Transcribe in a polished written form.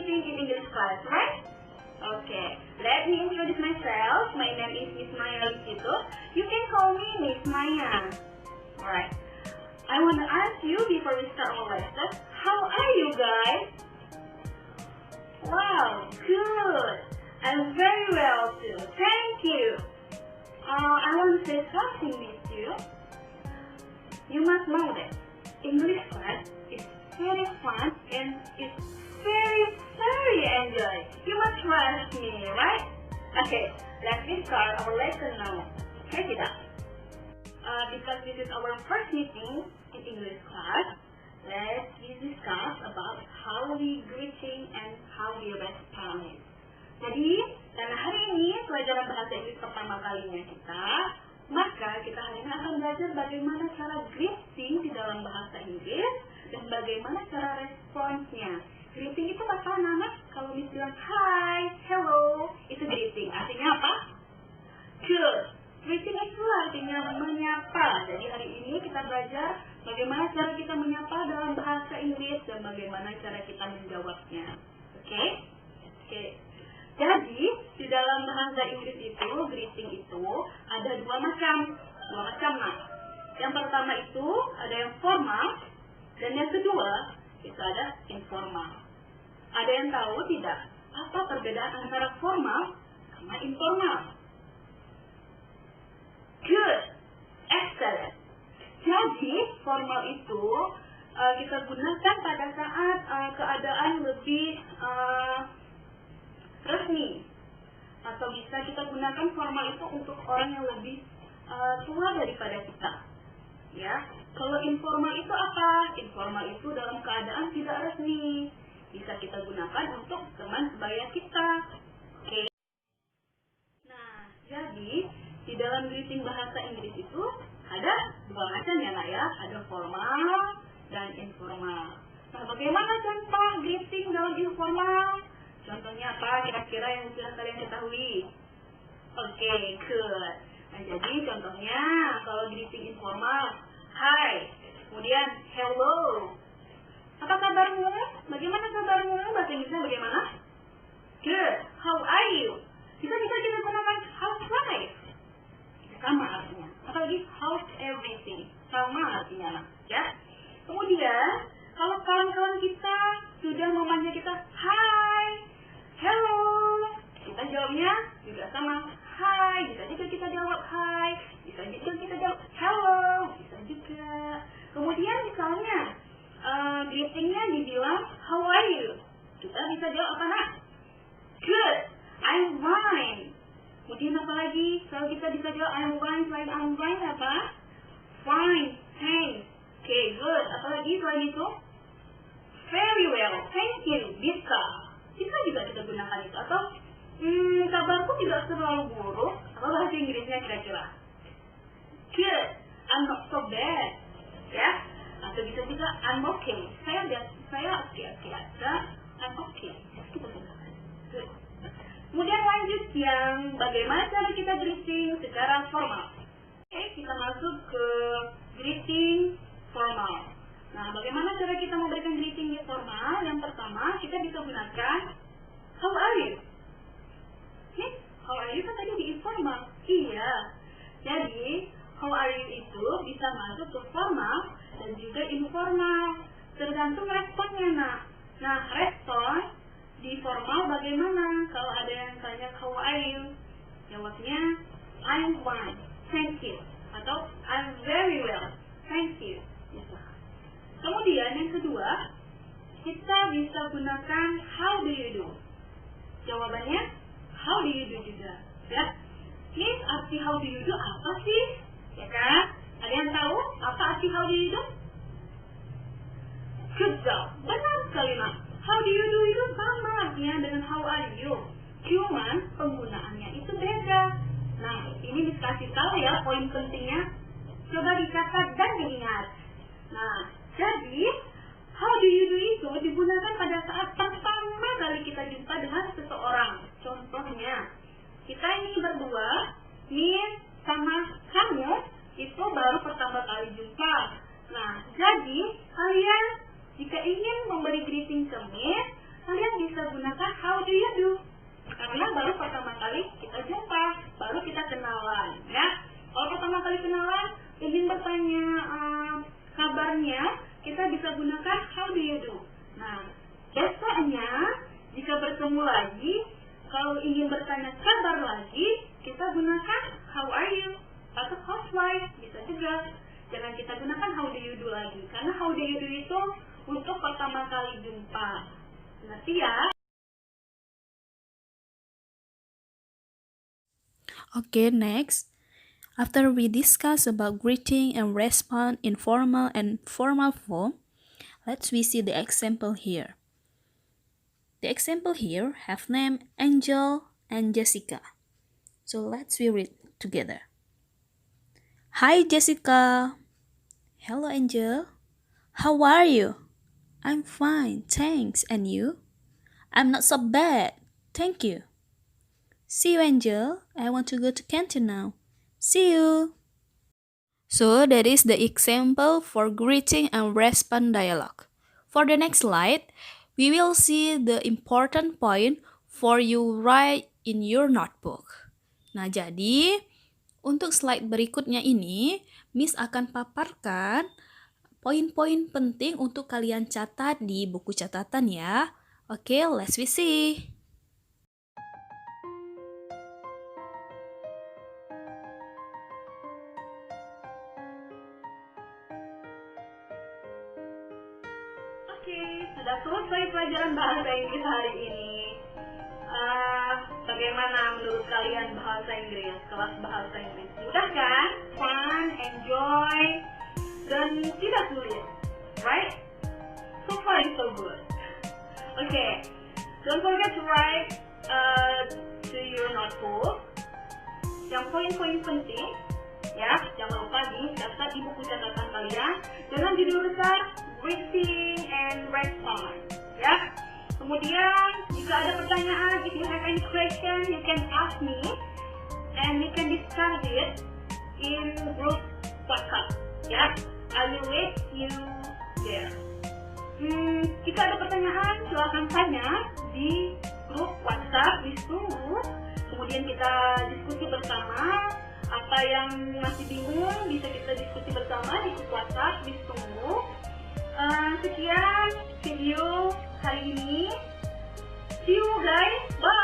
greeting in English class, right? Okay, let me introduce myself. My name is Miss Maya Licito. You can call me Miss Maya. Alright, I want to ask you before we start our lesson, how are you guys? Wow, good. I'm very well too. Thank you. I want to say something with you. You must know that English class is very fun and it's very enjoy. You must trust me, right? Okay, let me start our lesson now. Check it out. Because this is our first meeting in English class, let's discuss about how we greeting and how we respond. Jadi, karena hari ini pelajaran bahasa Inggris pertama kalinya kita, maka kita hari ini akan belajar bagaimana cara greeting di dalam bahasa Inggris dan bagaimana cara responsnya. Greeting itu apa anak? Kalau Miss bilang hi, hello, itu greeting. Artinya apa? Good. Greeting itu artinya menyapa. Jadi hari ini kita belajar bagaimana cara kita menyapa dalam bahasa Inggris dan bagaimana cara kita menjawabnya. Oke? Jadi di dalam bahasa Inggris itu greeting itu ada dua macam nah. Yang pertama itu ada yang formal dan yang kedua itu ada informal. Ada yang tahu tidak apa perbedaan antara formal sama informal? Good, excellent. Jadi formal itu kita gunakan pada saat keadaan lebih resmi, atau bisa kita gunakan formal itu untuk orang yang lebih tua daripada kita. Ya, kalau informal itu apa? Informal itu dalam keadaan tidak resmi, bisa kita gunakan untuk teman sebaya kita. Oke. Nah, jadi di dalam greeting bahasa Inggris itu ada dua macam ya nak ya, ada formal dan informal. Nah, bagaimana contoh greeting dalam informal? Contohnya apa kira-kira yang sudah kalian ketahui? Oke, good. Nah, jadi contohnya kalau greeting informal, hi, kemudian hello. Apa kabarmu? Bagaimana kabarmu? Bahasa Inggrisnya bagaimana? Good. How are you? Kita gunakan how's life. Sama artinya. Apalagi how's everything. Sama artinya, ya. Kemudian kalau kawan-kawan kita sudah memanggil kita hi, hello, kita jawabnya juga sama hi. Bisa juga kita jawab hi, bisa juga kita jawab hello, bisa juga. Kemudian misalnya greetingnya dibilang how are you, kita bisa jawab apa nak? Good, I'm fine. Kemudian apa lagi? Kalau kita bisa jawab I'm fine, selain I'm fine apa? Fine, thanks. Oke, good. Apa lagi selain itu? Very well, thank you. Bisa juga kita gunakan itu. Atau kabarku tidak terlalu buruk. Apa bahasa Inggrisnya kira-kira? Good, I'm not so bad. Ya, atau bisa juga I'm okay. Saya oke aja. I'm okay. Kita gunakan. Good. Kemudian lanjut yang bagaimana cara kita greeting secara formal. Oke, kita masuk ke greeting formal. Nah, bagaimana cara kita memberikan greeting di formal? Yang pertama, kita bisa gunakan how are you? How are you kan tadi di informal. Iya. Jadi, how are you itu bisa masuk ke formal dan juga informal. Tergantung responnya, nak. Nah, respon di formal bagaimana? Kalau ada yang tanya how are you? Jawabnya I'm fine, thank you. Atau I'm very well, thank you. Kemudian yang kedua, kita bisa gunakan how do you do. Jawabannya how do you do juga. Ya. Ini arti how do you do apa sih? Ya kan? Ada yang tahu apa arti how do you do? Good job. Benar sekali, nak. How do you do itu sama artinya dengan how are you. Cuman penggunaannya itu beda. Nah, ini dikasih tahu ya poin pentingnya. Coba dicatat dan diingat. Nah, jadi how do you do itu digunakan pada saat pertama kali kita jumpa dengan seseorang. Contohnya, kita ini berdua, Miss sama kamu, itu baru pertama kali jumpa. Nah, jadi kalian jika ingin memberi greeting ke Miss, kalian bisa gunakan ketemu lagi, kalau ingin bertanya kabar lagi, kita gunakan how are you atau how's life, bisa juga. Jangan kita gunakan how do you do lagi, karena how do you do itu untuk pertama kali jumpa. Nanti ya. Okay, next. After we discuss about greeting and response in formal and formal form, let's see the example here. The example here have name Angel and Jessica. So let's read together. Hi Jessica. Hello Angel. How are you? I'm fine, thanks. And you? I'm not so bad, thank you. See you Angel. I want to go to canteen now. See you. So that is the example for greeting and response dialogue. For the next slide, we will see the important point for you write in your notebook. Nah, jadi untuk slide berikutnya ini, Miss akan paparkan poin-poin penting untuk kalian catat di buku catatan ya. Oke, let's see. Oke, sudah selesai pelajaran bahasa Inggris hari ini. Bagaimana menurut kalian bahasa Inggris, kelas bahasa Inggris? Mudah kan? Fun, enjoy, dan tidak sulit, right? So far it's so good. Okay, don't forget to write to your notebook yang poin-poin penting, ya. Jangan lupa dicatat di buku catatan kalian dengan judul besar Greeting and Response, ya. Kemudian jika ada pertanyaan, if you have any question, you can ask me and we can discuss it in group WhatsApp, ya. I will wait you there. Jika ada pertanyaan, silakan tanya di grup WhatsApp, ditunggu. Kemudian kita diskusi bersama. Apa yang masih bingung bisa kita diskusi bersama di grup WhatsApp, ditunggu. Sekian video hari ini. See you guys. Bye.